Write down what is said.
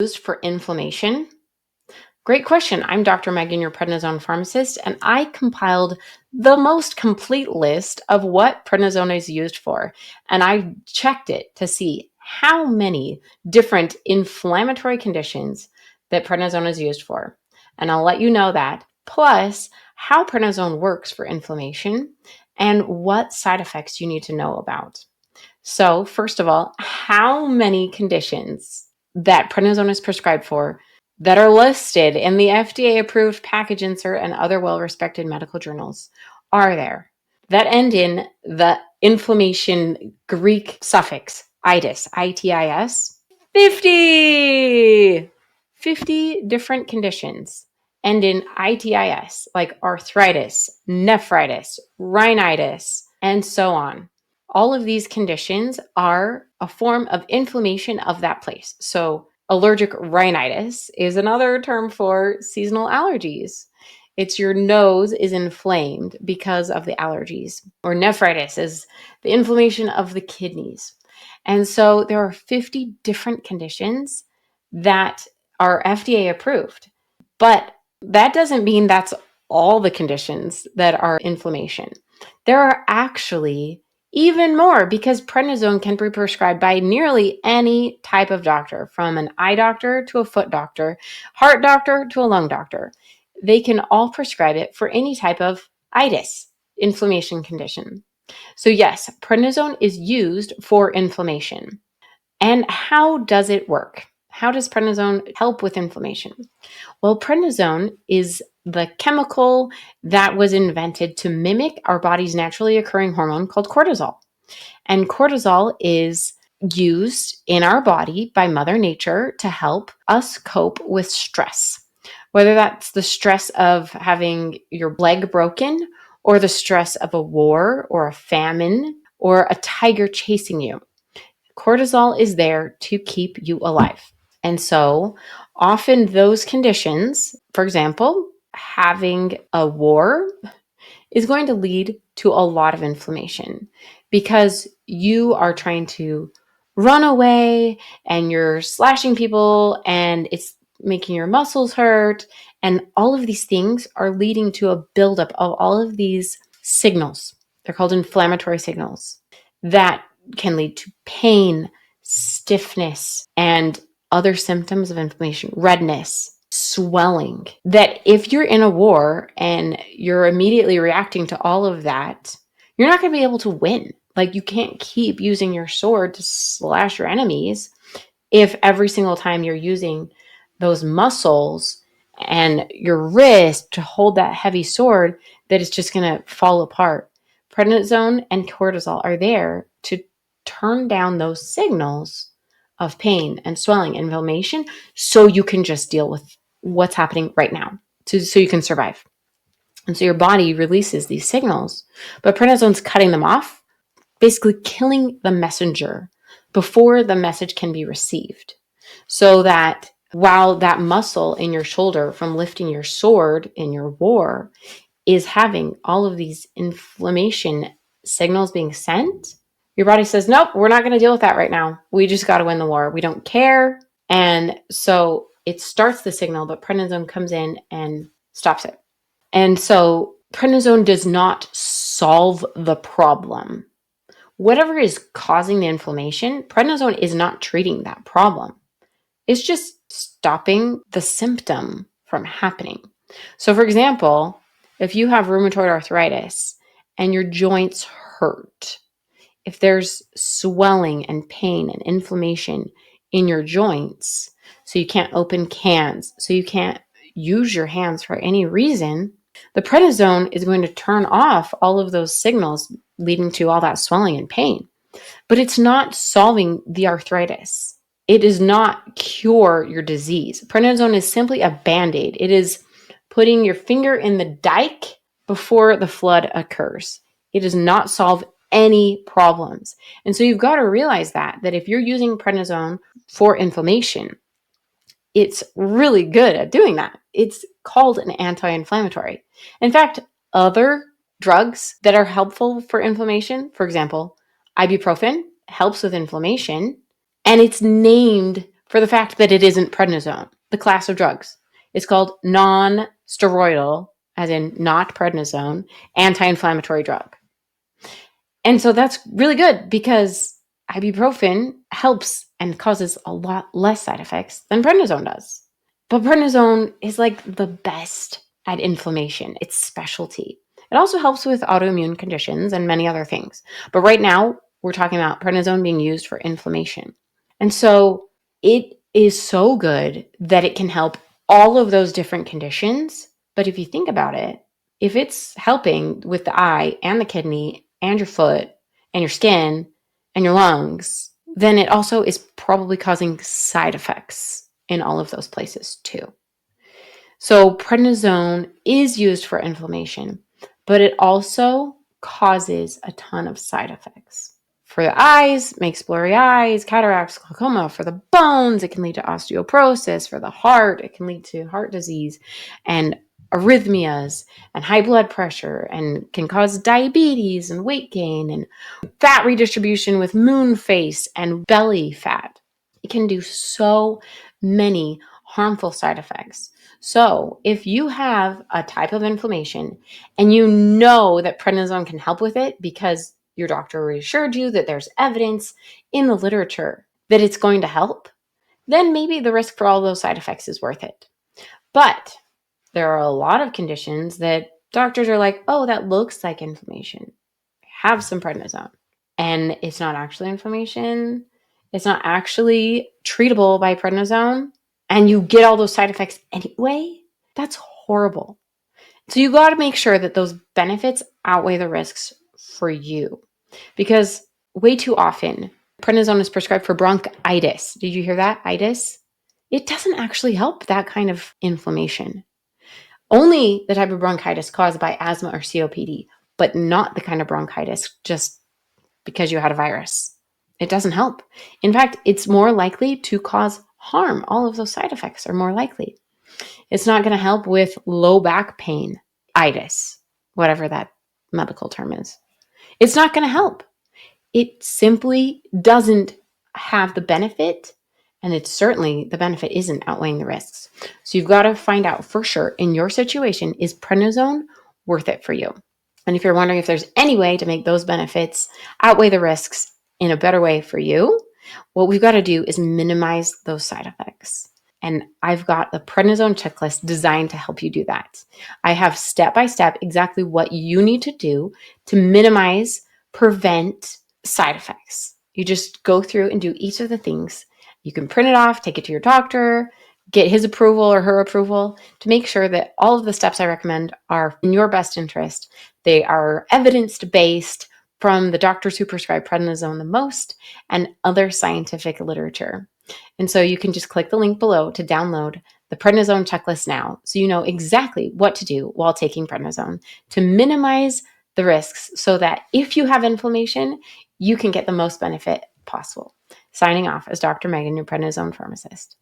Used for inflammation? Great question. I'm Dr. Megan, your prednisone pharmacist, and I compiled the most complete list of what prednisone is used for. And I checked it to see how many different inflammatory conditions that prednisone is used for. And I'll let you know that, plus how prednisone works for inflammation and what side effects you need to know about. So, first of all, how many conditions that prednisone is prescribed for that are listed in the FDA approved package insert and other well respected medical journals are there that end in the inflammation Greek suffix itis, itis? 50! 50 different conditions end in itis, like arthritis, nephritis, rhinitis, and so on. All of these conditions are a form of inflammation of that place. So, allergic rhinitis is another term for seasonal allergies. It's your nose is inflamed because of the allergies. Or nephritis is the inflammation of the kidneys. And so there are 50 different conditions that are FDA approved. But that doesn't mean that's all the conditions that are inflammation. There are actually even more because prednisone can be prescribed by nearly any type of doctor, from an eye doctor to a foot doctor, heart doctor to a lung doctor. They can all prescribe it for any type of itis, inflammation condition. So yes, prednisone is used for inflammation. And how does it work? How does prednisone help with inflammation? Well, prednisone is the chemical that was invented to mimic our body's naturally occurring hormone called cortisol. And cortisol is used in our body by Mother Nature to help us cope with stress, whether that's the stress of having your leg broken, or the stress of a war or a famine or a tiger chasing you. Cortisol is there to keep you alive. And so often those conditions, for example, having a war is going to lead to a lot of inflammation because you are trying to run away and you're slashing people and it's making your muscles hurt. And all of these things are leading to a buildup of all of these signals. They're called inflammatory signals that can lead to pain, stiffness, and other symptoms of inflammation, redness, swelling. That if you're in a war and you're immediately reacting to all of that, you're not going to be able to win. Like, you can't keep using your sword to slash your enemies if every single time you're using those muscles and your wrist to hold that heavy sword, that it's just going to fall apart. Prednisone and cortisol are there to turn down those signals of pain and swelling and inflammation so you can just deal with what's happening right now, so you can survive. And so your body releases these signals, but prednisone's cutting them off, basically killing the messenger before the message can be received. So that while that muscle in your shoulder from lifting your sword in your war is having all of these inflammation signals being sent, your body says, nope, we're not going to deal with that right now. We just got to win the war. We don't care. And so it starts the signal, but prednisone comes in and stops it. And so prednisone does not solve the problem. Whatever is causing the inflammation, prednisone is not treating that problem. It's just stopping the symptom from happening. So, for example, if you have rheumatoid arthritis and your joints hurt, if there's swelling and pain and inflammation in your joints, so you can't open cans, so you can't use your hands for any reason, the prednisone is going to turn off all of those signals leading to all that swelling and pain. But it's not solving the arthritis. It does not cure your disease. Prednisone is simply a Band-Aid. It is putting your finger in the dike before the flood occurs. It does not solve any problems. And so you've got to realize that if you're using prednisone for inflammation, it's really good at doing that. It's called an anti-inflammatory. In fact, other drugs that are helpful for inflammation, for example, ibuprofen helps with inflammation, and it's named for the fact that it isn't prednisone, the class of drugs. It's called non-steroidal, as in not prednisone, anti-inflammatory drug. And so that's really good because ibuprofen helps and causes a lot less side effects than prednisone does. But prednisone is like the best at inflammation. It's specialty. It also helps with autoimmune conditions and many other things. But right now, we're talking about prednisone being used for inflammation. And so it is so good that it can help all of those different conditions. But if you think about it, if it's helping with the eye and the kidney and your foot and your skin and your lungs, then it also is probably causing side effects in all of those places too. So prednisone is used for inflammation, but it also causes a ton of side effects. For the eyes, makes blurry eyes, cataracts, glaucoma. For the bones, it can lead to osteoporosis. For the heart, it can lead to heart disease and arrhythmias and high blood pressure, and can cause diabetes and weight gain and fat redistribution with moon face and belly fat. It can do so many harmful side effects. So if you have a type of inflammation and you know that prednisone can help with it because your doctor reassured you that there's evidence in the literature that it's going to help, then maybe the risk for all those side effects is worth it. But there are a lot of conditions that doctors are like, oh, that looks like inflammation. Have some prednisone. And it's not actually inflammation. It's not actually treatable by prednisone. And you get all those side effects anyway. That's horrible. So you got to make sure that those benefits outweigh the risks for you. Because way too often, prednisone is prescribed for bronchitis. Did you hear that? Itis? It doesn't actually help that kind of inflammation. Only the type of bronchitis caused by asthma or COPD, but not the kind of bronchitis just because you had a virus. It doesn't help. In fact, it's more likely to cause harm. All of those side effects are more likely. It's not going to help with low back pain, itis, whatever that medical term is. It's not going to help. It simply doesn't have the benefit, and it's certainly the benefit isn't outweighing the risks. So you've got to find out for sure in your situation, is prednisone worth it for you? And if you're wondering if there's any way to make those benefits outweigh the risks in a better way for you, what we've got to do is minimize those side effects. And I've got the Prednisone Checklist designed to help you do that. I have step-by-step exactly what you need to do to minimize, prevent side effects. You just go through and do each of the things. You can print it off, take it to your doctor, get his approval or her approval to make sure that all of the steps I recommend are in your best interest. They are evidence-based from the doctors who prescribe prednisone the most and other scientific literature. And so you can just click the link below to download the Prednisone Checklist now so you know exactly what to do while taking prednisone to minimize the risks so that if you have inflammation, you can get the most benefit possible. Signing off as Dr. Megan, your prednisone pharmacist.